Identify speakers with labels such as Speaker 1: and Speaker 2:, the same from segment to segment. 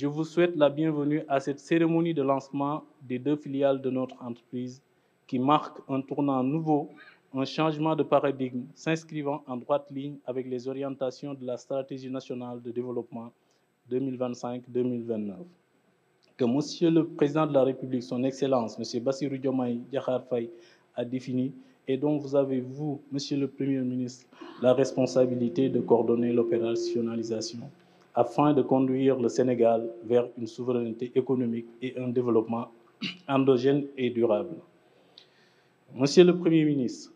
Speaker 1: je vous souhaite la bienvenue à cette cérémonie de lancement des 2 filiales de notre entreprise qui marque un tournant nouveau, un changement de paradigme s'inscrivant en droite ligne avec les orientations de la stratégie nationale de développement 2025-2029. Que Monsieur le Président de la République, son Excellence, Monsieur Bassirou Diomaye Diakhar Faye, a défini et dont vous avez, vous, Monsieur le Premier ministre, la responsabilité de coordonner l'opérationnalisation afin de conduire le Sénégal vers une souveraineté économique et un développement endogène et durable. Monsieur le Premier ministre,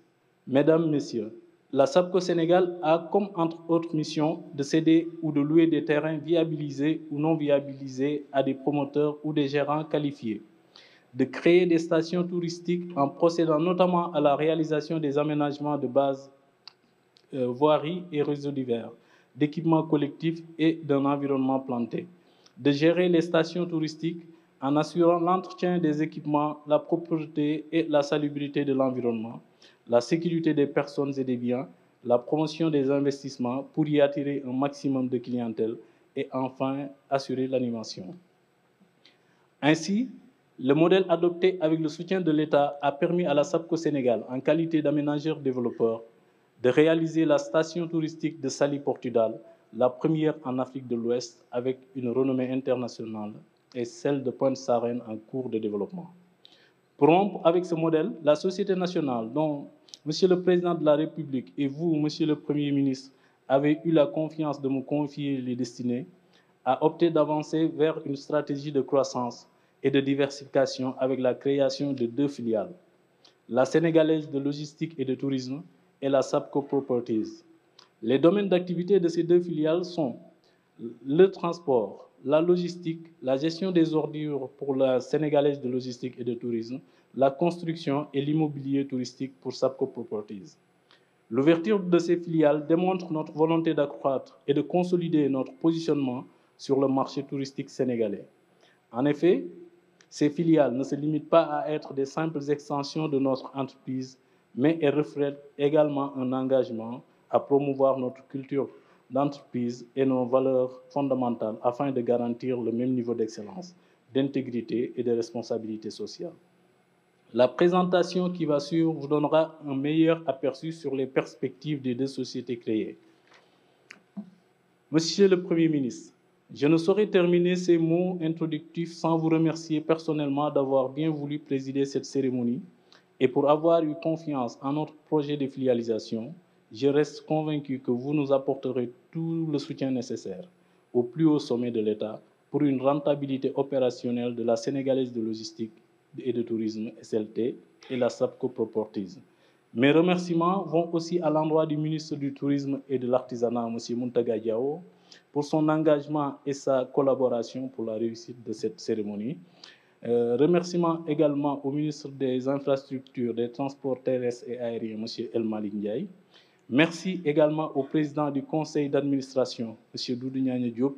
Speaker 1: Mesdames, Messieurs, la SAPCO Sénégal a comme entre autres missions de céder ou de louer des terrains viabilisés ou non viabilisés à des promoteurs ou des gérants qualifiés, de créer des stations touristiques en procédant notamment à la réalisation des aménagements de base, voirie et réseaux divers, d'équipements collectifs et d'un environnement planté, de gérer les stations touristiques en assurant l'entretien des équipements, la propreté et la salubrité de l'environnement, la sécurité des personnes et des biens, la promotion des investissements pour y attirer un maximum de clientèle et enfin assurer l'animation. Ainsi, le modèle adopté avec le soutien de l'État a permis à la SAPCO Sénégal, en qualité d'aménageur développeur, de réaliser la station touristique de Saly Portudal, la première en Afrique de l'Ouest avec une renommée internationale, et celle de Pointe-Sarène en cours de développement. Pour rompre avec ce modèle, la société nationale, dont Monsieur le Président de la République et vous, Monsieur le Premier ministre, avez eu la confiance de me confier les destinées, a opté d'avancer vers une stratégie de croissance et de diversification avec la création de 2 filiales, la sénégalaise de logistique et de tourisme et la SAPCO Properties. Les domaines d'activité de ces 2 filiales sont le transport, la logistique, la gestion des ordures pour la sénégalaise de logistique et de tourisme, la construction et l'immobilier touristique pour SAPCO Properties. L'ouverture de ces filiales démontre notre volonté d'accroître et de consolider notre positionnement sur le marché touristique sénégalais. En effet, ces filiales ne se limitent pas à être des simples extensions de notre entreprise, mais elles reflètent également un engagement à promouvoir notre culture d'entreprise et nos valeurs fondamentales afin de garantir le même niveau d'excellence, d'intégrité et de responsabilité sociale. La présentation qui va suivre vous donnera un meilleur aperçu sur les perspectives des 2 sociétés créées. Monsieur le Premier ministre, je ne saurais terminer ces mots introductifs sans vous remercier personnellement d'avoir bien voulu présider cette cérémonie et pour avoir eu confiance en notre projet de filialisation. Je reste convaincu que vous nous apporterez tout le soutien nécessaire au plus haut sommet de l'État pour une rentabilité opérationnelle de la sénégalaise de logistique et de tourisme SLT et la SAPCO Properties. Mes remerciements vont aussi à l'endroit du ministre du Tourisme et de l'Artisanat, M. Mountaga Diao, pour son engagement et sa collaboration pour la réussite de cette cérémonie. Remerciements également au ministre des Infrastructures, des Transports terrestres et aériens, M. El Malick Ndiaye. Merci également au président du conseil d'administration, M. Doudou Niagne Diop,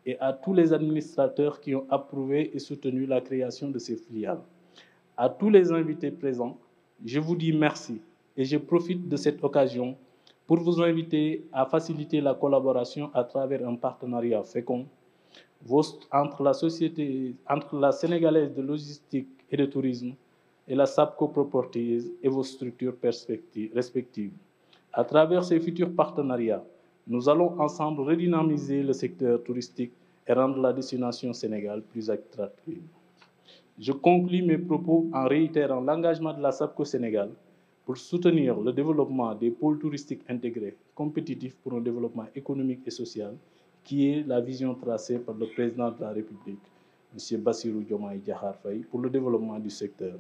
Speaker 1: et à tous les administrateurs qui ont approuvé et soutenu la création de ces filiales. À tous les invités présents, je vous dis merci et je profite de cette occasion pour vous inviter à faciliter la collaboration à travers un partenariat fécond entre la Sénégalaise de logistique et de tourisme et la SAPCO Properties et vos structures respectives. À travers ces futurs partenariats, nous allons ensemble redynamiser le secteur touristique et rendre la destination Sénégal plus attractive. Je conclus mes propos en réitérant l'engagement de la SAPCO Sénégal pour soutenir le développement des pôles touristiques intégrés, compétitifs pour un développement économique et social, qui est la vision tracée par le président de la République, M. Bassirou Diomaye Diakhar Faye, pour le développement du secteur.